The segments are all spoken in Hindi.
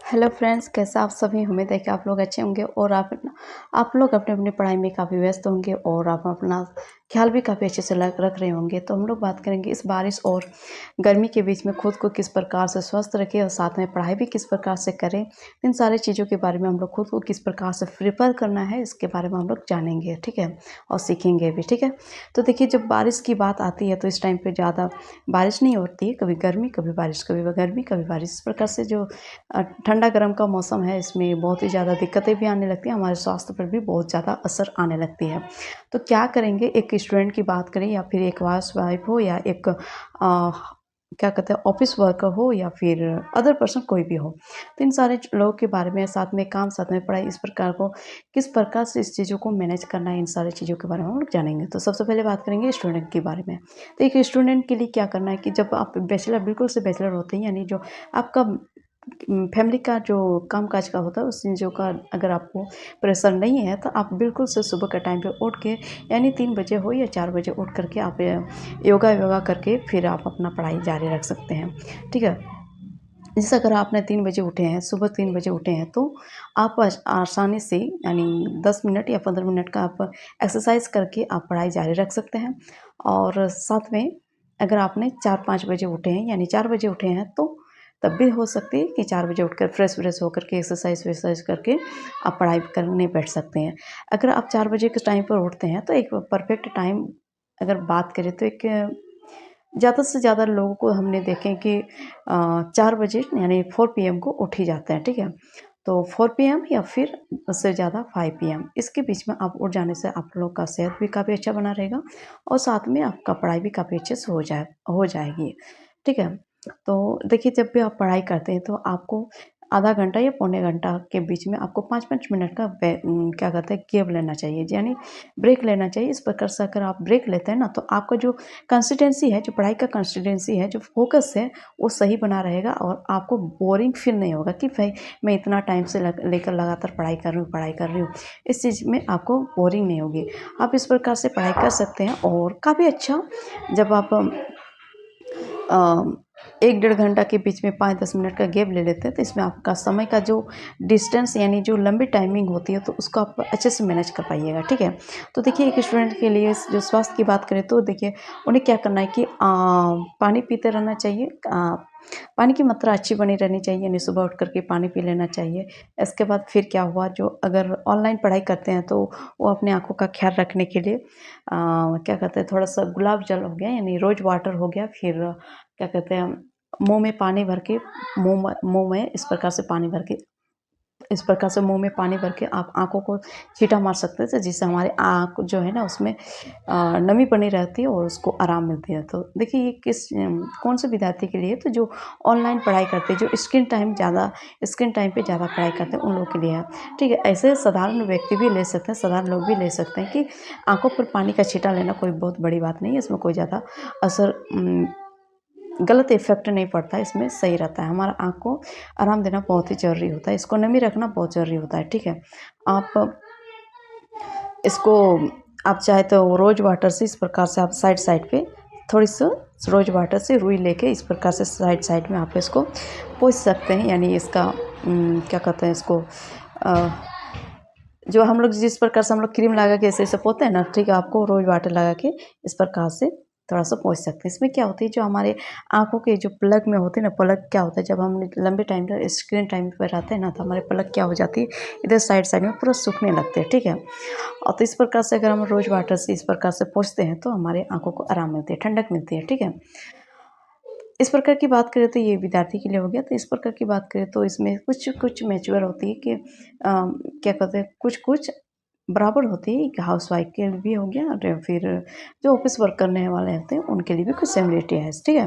हेलो फ्रेंड्स, कैसे आप सभी। उम्मीद है कि आप लोग अच्छे होंगे और आप लोग अपने अपनी पढ़ाई में काफ़ी व्यस्त होंगे और आप अपना ख्याल भी काफ़ी अच्छे से रख रहे होंगे। तो हम लोग बात करेंगे इस बारिश और गर्मी के बीच में खुद को किस प्रकार से स्वस्थ रखें और साथ में पढ़ाई भी किस प्रकार से करें। इन सारी चीज़ों के बारे में हम लोग खुद को किस प्रकार से प्रिपेयर करना है, इसके बारे में हम लोग जानेंगे, ठीक है, और सीखेंगे भी, ठीक है। तो देखिए, जब बारिश की बात आती है तो इस टाइम पे ज़्यादा बारिश नहीं होती है, कभी गर्मी कभी बारिश, कभी गर्मी कभी बारिश। इस प्रकार से जो ठंडा गर्म का मौसम है, इसमें बहुत ही ज़्यादा दिक्कतें भी आने लगती हैं, हमारे स्वास्थ्य पर भी बहुत ज़्यादा असर आने लगती है। तो क्या करेंगे, एक स्टूडेंट की बात करें या फिर एक हाउसवाइफ हो या एक क्या कहते हैं ऑफिस वर्कर हो या फिर अदर पर्सन कोई भी हो, तो इन सारे लोगों के बारे में, साथ में काम साथ में पढ़ाई, इस प्रकार को किस प्रकार से इस चीज़ों को मैनेज करना है, इन सारी चीज़ों के बारे में हम लोग जानेंगे। तो सबसे पहले बात करेंगे स्टूडेंट के बारे में। तो एक स्टूडेंट के लिए क्या करना है कि जब आप बैचलर, बिल्कुल से बैचलर होते हैं, यानी जो आपका फैमिली का जो काम-काज का होता है, उस चीज़ों का अगर आपको प्रेशर नहीं है, तो आप बिल्कुल से सुबह के टाइम पे उठ के, यानी 3 बजे हो या 4 बजे उठ कर के आप योगा करके फिर आप अपना पढ़ाई जारी रख सकते हैं, ठीक है। जैसे अगर आपने 3 बजे उठे हैं, सुबह 3 बजे उठे हैं, तो आप आसानी से, यानी 10 मिनट या 15 मिनट का आप एक्सरसाइज़ करके आप पढ़ाई जारी रख सकते हैं। और साथ में अगर आपने 4-5 बजे उठे हैं, यानी 4 बजे उठे हैं, तो तब भी हो सकती है कि 4 बजे उठकर फ्रेश होकर के एक्सरसाइज़ करके आप पढ़ाई करने बैठ सकते हैं। अगर आप 4 बजे के टाइम पर उठते हैं, तो एक परफेक्ट टाइम अगर बात करें तो एक ज़्यादा से ज़्यादा लोगों को हमने देखें कि 4 बजे यानी 4 पीएम को उठ ही जाते हैं, ठीक है। तो 4 पीएम या फिर उससे ज़्यादा 5 पीएम, इसके बीच में आप उठ जाने से आप लोग का सेहत भी काफ़ी अच्छा बना रहेगा और साथ में आपका पढ़ाई भी काफ़ी अच्छे से हो जाएगी, ठीक है। तो देखिए, जब भी आप पढ़ाई करते हैं तो आपको आधा घंटा या पौने घंटा के बीच में आपको 5-5 मिनट का क्या कहते हैं गैप लेना चाहिए, यानी ब्रेक लेना चाहिए। इस प्रकार से अगर आप ब्रेक लेते हैं ना, तो आपका जो कंसिस्टेंसी है, जो पढ़ाई का कंसिस्टेंसी है, जो फ़ोकस है, वो सही बना रहेगा और आपको बोरिंग फ़ील नहीं होगा कि भाई मैं इतना टाइम से लेकर लगातार पढ़ाई कर रही हूँ। इस चीज़ में आपको बोरिंग नहीं होगी। आप इस प्रकार से पढ़ाई कर सकते हैं और काफ़ी अच्छा, जब आप 1 डेढ़ घंटा के बीच में 5-10 मिनट का गैप ले लेते हैं, तो इसमें आपका समय का जो डिस्टेंस, यानी जो लंबी टाइमिंग होती है, तो उसको आप अच्छे से मैनेज कर पाइएगा, ठीक है। तो देखिए, एक स्टूडेंट के लिए जो स्वास्थ्य की बात करें तो देखिए, उन्हें क्या करना है कि पानी पीते रहना चाहिए। पानी की मात्रा अच्छी बनी रहनी चाहिए, यानी सुबह उठ कर के पानी पी लेना चाहिए। इसके बाद फिर क्या हुआ, जो अगर ऑनलाइन पढ़ाई करते हैं तो वो अपनी आँखों का ख़्याल रखने के लिए क्या कहते हैं, थोड़ा-सा गुलाब जल हो गया, यानी रोज़ वाटर हो गया, फिर क्या कहते हैं, मुँह में पानी भर के, मुँह में इस प्रकार से पानी भर के, इस प्रकार से मुँह में पानी भर के आप आँखों को छींटा मार सकते हैं, जिससे हमारी आँख जो है ना, उसमें नमी बनी रहती है और उसको आराम मिलती है। तो देखिए, ये कौन से विद्यार्थी के लिए है, तो जो ऑनलाइन पढ़ाई करते हैं, जो स्क्रीन टाइम पे ज़्यादा पढ़ाई करते हैं, उन लोगों के लिए है, ठीक है। ऐसे साधारण व्यक्ति भी ले सकते हैं, साधारण लोग भी ले सकते हैं कि आँखों पर पानी का छींटा लेना कोई बहुत बड़ी बात नहीं है, इसमें कोई ज़्यादा असर गलत इफ़ेक्ट नहीं पड़ता है, इसमें सही रहता है। हमारा आँख को आराम देना बहुत ही ज़रूरी होता है, इसको नमी रखना बहुत ज़रूरी होता है, ठीक है। आप इसको आप चाहे तो रोज़ वाटर से इस प्रकार से आप साइड पे थोड़ी-सी रोज़ वाटर से रुई लेके इस प्रकार से साइड में आप इसको पोंछ सकते हैं, यानी इसका क्या कहते हैं इसको, अ, जो हम लोग जिस प्रकार से हम लोग क्रीम लगा के ऐसे-ऐसे पोंछते हैं ना, ठीक है, आपको रोज़ वाटर लगा के इस प्रकार से थोड़ा-सा पोंछ सकते हैं। इसमें क्या होती है, जो हमारे आँखों के जो पलक में होती है ना, पलक क्या होता है, जब हम लंबे टाइम तक स्क्रीन टाइम पे रहते हैं ना, तो हमारे पलक क्या हो जाती है, इधर साइड में पूरा सूखने लगते हैं, ठीक है। और तो इस प्रकार से अगर हम रोज़ वाटर से इस प्रकार से पोंछते हैं, तो हमारे आँखों को आराम मिलती है, ठंडक मिलती है, ठीक है। इस प्रकार की बात करें तो ये विद्यार्थी के लिए हो गया। तो इस प्रकार की बात करें तो इसमें कुछ मैच्योर होती है कि क्या कहते हैं, कुछ बराबर होती है, एक हाउसवाइफ के लिए भी हो गया और फिर जो ऑफिस वर्क करने वाले होते हैं उनके लिए भी कुछ सिमिलरिटी है, ठीक है।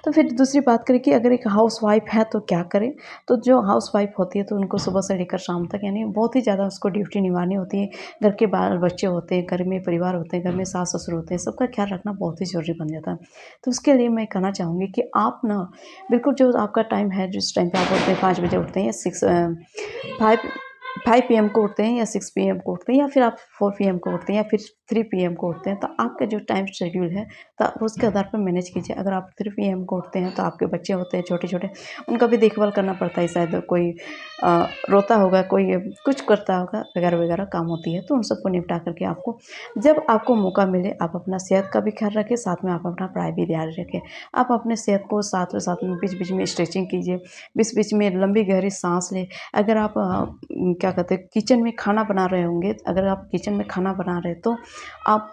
तो फिर दूसरी बात करें कि अगर एक हाउसवाइफ है तो क्या करें, तो जो हाउसवाइफ होती है तो उनको सुबह से लेकर शाम तक, यानी बहुत ही ज़्यादा उसको ड्यूटी निभानी होती है। घर के बाल बच्चे होते हैं, घर में परिवार होते हैं, घर में सास ससुर होते हैं, सबका ख्याल रखना बहुत ही ज़रूरी बन जाता है। तो उसके लिए मैं कहना चाहूँगी कि आप ना बिल्कुल, जो आपका टाइम है, जिस टाइम पे आप उठते हैं, 5 बजे उठते हैं या 5 5 पीएम को उठते हैं या 6 पीएम को उठते हैं या फिर आप 4 पीएम को उठते हैं या फिर 3 पीएम को उठते हैं, तो आपका जो टाइम शेड्यूल है तो आप उसके आधार पर मैनेज कीजिए। अगर आप 3 पीएम को उठते हैं तो आपके बच्चे होते हैं छोटे-छोटे, उनका भी देखभाल करना पड़ता है, शायद कोई रोता होगा, कोई कुछ करता होगा, वगैरह-वगैरह काम होती है, तो उन सबको निपटा कर के आपको जब आपको मौका मिले आप अपना सेहत का भी ख्याल रखें, साथ में आप अपना पढ़ाई भी जारी रखें। आप अपने सेहत को साथ में बीच-बीच में स्ट्रेचिंग कीजिए, बीच-बीच में लंबी गहरी साँस लें। अगर आप क्या कहते हैं किचन में खाना बना रहे होंगे, अगर आप किचन में खाना बना रहे हैं तो आप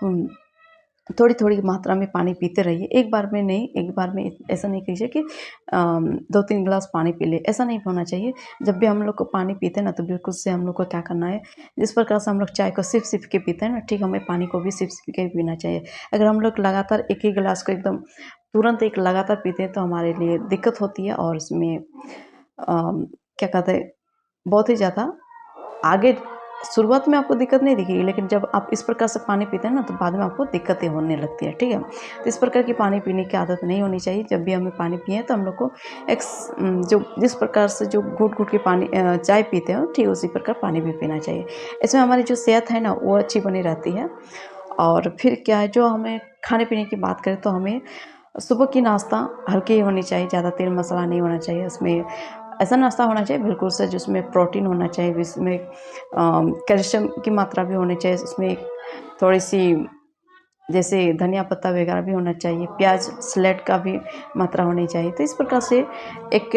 थोड़ी-थोड़ी मात्रा में पानी पीते रहिए। एक बार में नहीं, एक बार में ऐसा नहीं कीजिए कि 2-3 गिलास पानी पी लें, ऐसा नहीं होना चाहिए। जब भी हम लोग को पानी पीते हैं ना, तो बिल्कुल से हम लोग को क्या करना है, जिस प्रकार से हम लोग चाय को सिप-सिप के पीते हैं ना, ठीक हमें पानी को भी सिप-सिप के पीना चाहिए। अगर हम लोग लगातार एक ही गिलास को एकदम तुरंत एक लगातार पीते हैं, तो हमारे लिए दिक्कत होती है और इसमें क्या कहते हैं, बहुत ही ज़्यादा आगे शुरुआत में आपको दिक्कत नहीं दिखेगी, लेकिन जब आप इस प्रकार से पानी पीते हैं ना, तो बाद में आपको दिक्कतें होने लगती है, ठीक है? तो इस प्रकार की पानी पीने की आदत नहीं होनी चाहिए। जब भी हमें पानी पिएँ तो हम लोग को जो जिस प्रकार से जो घूँट-घूँट के पानी चाय पीते हो, ठीक उसी प्रकार पानी भी पीना चाहिए। इसमें हमारी जो सेहत है ना, वो अच्छी बनी रहती है। और फिर क्या है, जो हमें खाने-पीने की बात करें तो हमें सुबह की नाश्ता हल्की होनी चाहिए, ज़्यादा तेल मसाला नहीं होना चाहिए। उसमें ऐसा नाश्ता होना चाहिए बिल्कुल से जिसमें प्रोटीन होना चाहिए, जिसमें कैल्शियम की मात्रा भी होनी चाहिए, उसमें थोड़ी-सी जैसे धनिया पत्ता वगैरह भी होना चाहिए, प्याज़ स्लेट का भी मात्रा होनी चाहिए। तो इस प्रकार से एक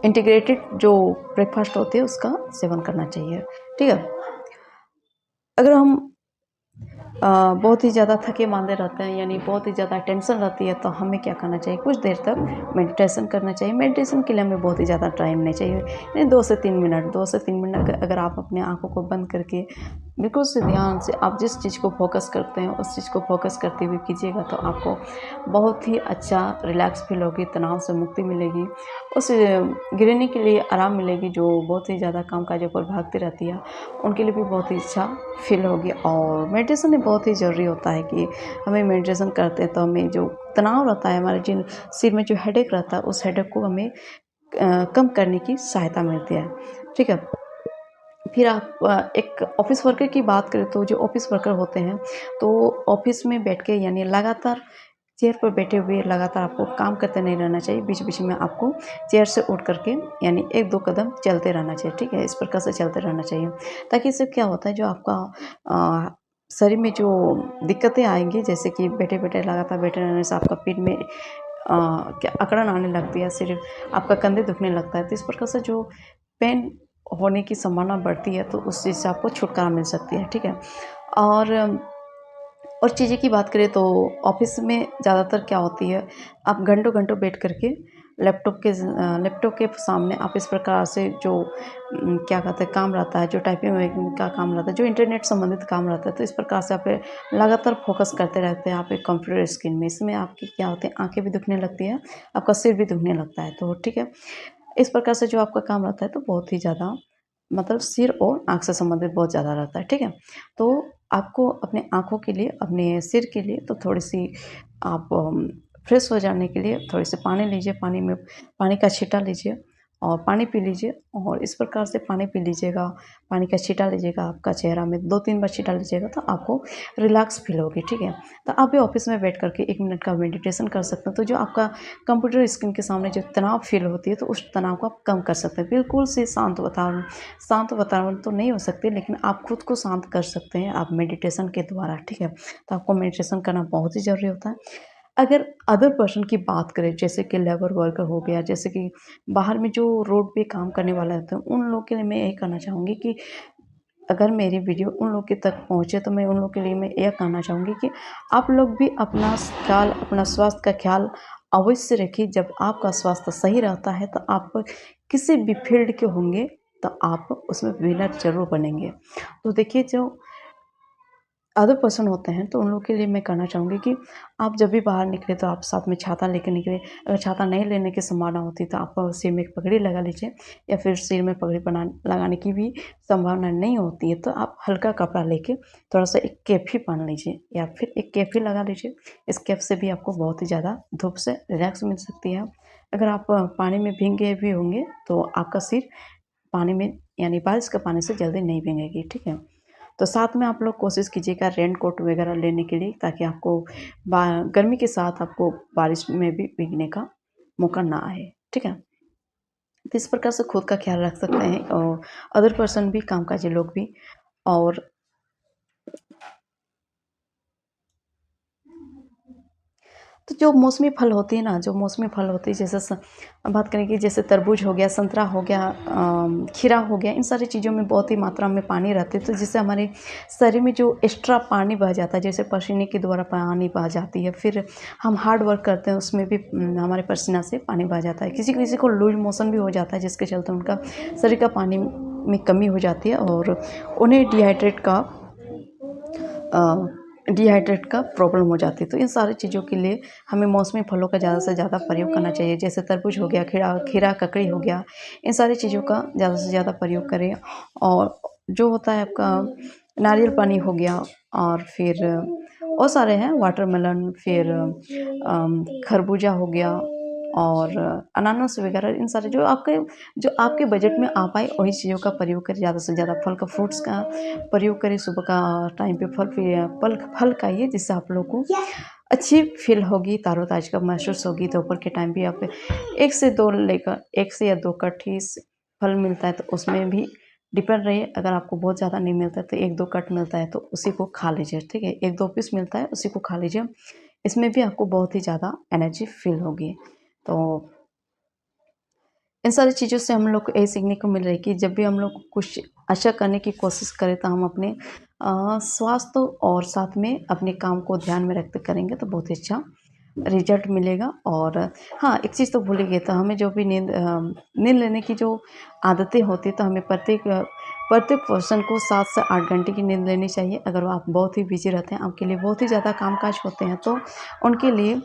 इंटीग्रेटेड जो ब्रेकफ़ास्ट होती है उसका सेवन करना चाहिए, ठीक है? अगर हम बहुत ही ज़्यादा थके-माँदे रहते हैं, यानी बहुत ही ज़्यादा टेंशन रहती है, तो हमें क्या करना चाहिए, कुछ देर तक मेडिटेशन करना चाहिए। मेडिटेशन के लिए हमें बहुत ही ज़्यादा टाइम नहीं चाहिए, यानी 2 से 3 मिनट अगर आप अपने आँखों को बंद करके बिल्कुल से ध्यान से आप जिस चीज़ को फ़ोकस करते हैं, उस चीज़ को फ़ोकस करते हुए कीजिएगा, तो आपको बहुत ही अच्छा रिलैक्स फ़ील होगी, तनाव से मुक्ति मिलेगी। उस गृहिणी के लिए आराम मिलेगी, जो बहुत ही ज़्यादा काम-काजों पर भागती रहती है, उनके लिए भी बहुत ही अच्छा फ़ील होगी। और मेडिटेशन भी बहुत ही ज़रूरी होता है कि हमें मेडिटेशन करते हैं तो हमें जो तनाव रहता है, हमारे जिन सिर में जो हेडेक रहता है, उस हेडेक को हमें कम करने की सहायता मिलती है, ठीक है? फिर आप एक ऑफ़िस वर्कर की बात करें तो जो ऑफ़िस वर्कर होते हैं, तो ऑफ़िस में बैठ के यानी लगातार चेयर पर बैठे हुए लगातार आपको काम करते नहीं रहना चाहिए। बीच-बीच में आपको चेयर से उठ कर के यानी 1-2 कदम चलते रहना चाहिए, ठीक है? इस प्रकार से चलते रहना चाहिए, ताकि इससे क्या होता है, जो आपका शरीर में जो दिक्कतें आएँगी, जैसे कि बैठे-बैठे लगातार बैठे रहने से आपका पीठ में क्या अकड़न आने लगती है, सिर्फ़ आपका कंधे दुखने लगता है। तो इस प्रकार से जो पेन होने की संभावना बढ़ती है, तो उस चीज़ से आपको छुटकारा मिल सकती है, ठीक है? और चीज़ें की बात करें तो ऑफ़िस में ज़्यादातर क्या होती है, आप घंटों-घंटों बैठ कर के लैपटॉप के सामने आप इस प्रकार से जो क्या कहते हैं काम रहता है, जो टाइपिंग वाइपिंग का काम रहता है, जो इंटरनेट संबंधित काम रहता है, तो इस प्रकार से आप लगातार फ़ोकस करते रहते हैं आप एक कंप्यूटर स्क्रीन में। इसमें आपकी क्या होती है, आँखें भी दुखने लगती है, आपका सिर भी दुखने लगता है, तो ठीक है। इस प्रकार से जो आपका काम रहता है तो बहुत ही ज़्यादा मतलब सिर और आँख से संबंधित बहुत ज़्यादा रहता है, ठीक है? तो आपको अपने आँखों के लिए, अपने सिर के लिए तो थोड़ी-सी आप फ्रेश हो जाने के लिए थोड़ी-सी पानी लीजिए, पानी का छींटा लीजिए और पानी पी लीजिए और इस प्रकार से पानी पी लीजिएगा, पानी का छींटा लीजिएगा, आपका चेहरा में 2-3 बार छींटा लीजिएगा तो आपको रिलैक्स फ़ील होगी, ठीक है? तो आप भी ऑफ़िस में बैठ कर के 1 मिनट का मेडिटेशन कर सकते हैं, तो जो आपका कंप्यूटर स्क्रीन के सामने जो तनाव फ़ील होती है, तो उस तनाव को आप कम कर सकते हैं। बिल्कुल से शांत वातावरण तो नहीं हो सकते, लेकिन आप खुद को शांत कर सकते हैं, आप मेडिटेशन के द्वारा, ठीक है? तो आपको मेडिटेशन करना बहुत ही ज़रूरी होता है। अगर अदर पर्सन की बात करें, जैसे कि लेबर वर्कर हो गया, जैसे कि बाहर में जो रोड पे काम करने वाले होते हैं, उन लोगों के लिए मैं यही कहना चाहूँगी कि अगर मेरी वीडियो उन लोग के तक पहुँचे, तो मैं उन लोग के लिए मैं यह कहना चाहूँगी कि आप लोग भी अपना स्वास्थ्य का ख़्याल अवश्य रखिए। जब आपका स्वास्थ्य सही रहता है, तो आप किसी भी फ़ील्ड के होंगे, तो आप उसमें विनर ज़रूर बनेंगे। तो देखिए, जो अदर पर्सन होते हैं, तो उन लोगों के लिए मैं कहना चाहूँगी कि आप जब भी बाहर निकलें, तो आप साथ में छाता लेके निकलें। अगर छाता नहीं लेने की संभावना होती, तो आप सिर में एक पगड़ी लगा लीजिए, या फिर सिर में पगड़ी लगाने की भी संभावना नहीं होती है, तो आप हल्का कपड़ा लेके थोड़ा-सा एक कैप ही पहन लीजिए, या फिर एक कैप ही लगा लीजिए। इस कैप से भी आपको बहुत ही ज़्यादा धूप से रिलैक्स मिल सकती है। अगर आप पानी में भीग गए भी होंगे, तो आपका सिर पानी में यानी बारिश के पानी से जल्दी नहीं भीगेगी, ठीक है? तो साथ में आप लोग कोशिश कीजिएगा रेन कोट वगैरह लेने के लिए, ताकि आपको गर्मी के साथ आपको बारिश में भी भीगने का मौका ना आए, ठीक है। तो इस प्रकार से खुद का ख्याल रख सकते हैं और अदर पर्सन भी, कामकाजी लोग भी। और तो जो मौसमी फल होती है ना, जो मौसमी फल होती है, जैसे बात करें कि जैसे तरबूज हो गया, संतरा हो गया, खीरा हो गया, इन सारी चीज़ों में बहुत ही मात्रा में पानी रहती है, तो जिससे हमारे शरीर में जो एक्स्ट्रा पानी बह जाता है, जैसे पसीने के द्वारा पानी बह जाती है, फिर हम हार्ड वर्क करते हैं उसमें भी हमारे पसीना से पानी बह जाता है। किसी किसी को लूज मोशन भी हो जाता है, जिसके चलते उनका शरीर का पानी में कमी हो जाती है और उन्हें डिहाइड्रेट का प्रॉब्लम हो जाती है। तो इन सारी चीज़ों के लिए हमें मौसमी फलों का ज़्यादा से ज़्यादा प्रयोग करना चाहिए, जैसे तरबूज हो गया, खीरा ककड़ी हो गया, इन सारी चीज़ों का ज़्यादा से ज़्यादा प्रयोग करें। और जो होता है आपका नारियल पानी हो गया, और फिर और सारे हैं, वाटरमेलन, फिर खरबूजा हो गया, और अनानास वगैरह, इन सारे जो आपके बजट में आ पाए वही चीज़ों का प्रयोग करें। ज़्यादा से ज़्यादा फल का, फ्रूट्स का प्रयोग करें। सुबह का टाइम पे फल खाइए, जिससे आप लोग को अच्छी फील होगी, तारोताज़गी महसूस होगी। दोपहर के टाइम भी आप 1 से या 2 कट ही फल मिलता है, तो उसमें भी डिपेंड रहिए। अगर आपको बहुत ज़्यादा नहीं मिलता है तो 1-2 कट मिलता है तो उसी को खा लीजिए, ठीक है। 1-2 पीस मिलता है, उसी को खा लीजिए। इसमें भी आपको बहुत ही ज़्यादा एनर्जी फील होगी। तो इन सारी चीज़ों से हम लोग को यही सीखने को मिल रही है कि जब भी हम लोग कुछ अच्छा करने की कोशिश करें, तो हम अपने स्वास्थ्य और साथ में अपने काम को ध्यान में रखते करेंगे तो बहुत ही अच्छा रिजल्ट मिलेगा। और हाँ, एक चीज़ तो भूल ही गए, तो हमें जो भी नींद लेने की जो आदतें होती है, तो हमें प्रत्येक पर्सन को 7 से 8 घंटे की नींद लेनी चाहिए। अगर आप बहुत ही बिजी रहते हैं, आपके लिए बहुत ही ज़्यादा कामकाज होते हैं, तो उनके लिए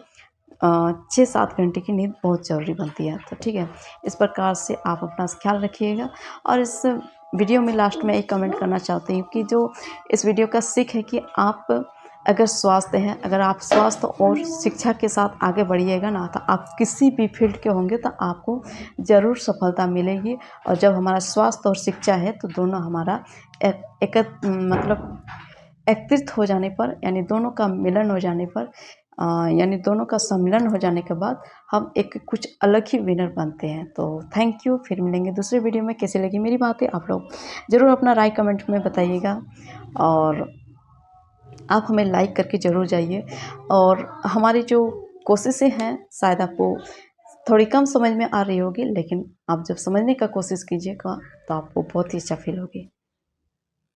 6-7 घंटे की नींद बहुत ज़रूरी बनती है। तो ठीक है, इस प्रकार से आप अपना ख्याल रखिएगा। और इस वीडियो में लास्ट में एक कमेंट करना चाहती हूँ कि जो इस वीडियो का सीख है कि आप अगर आप स्वास्थ्य और शिक्षा के साथ आगे बढ़िएगा ना, तो आप किसी भी फील्ड के होंगे तो आपको ज़रूर सफलता मिलेगी। और जब हमारा स्वास्थ्य और शिक्षा है, तो दोनों हमारा मतलब एकत्रित हो जाने पर, यानी दोनों का मिलन हो जाने पर, यानी दोनों का सम्मिलन हो जाने के बाद हम एक कुछ अलग ही विनर बनते हैं। तो थैंक यू, फिर मिलेंगे दूसरे वीडियो में। कैसी लगी मेरी बातें, आप लोग ज़रूर अपना राय कमेंट में बताइएगा। और आप हमें लाइक करके ज़रूर जाइए। और हमारी जो कोशिशें हैं, शायद आपको थोड़ी कम समझ में आ रही होगी, लेकिन आप जब समझने का कोशिश कीजिएगा तो आपको बहुत ही अच्छा फील होगी।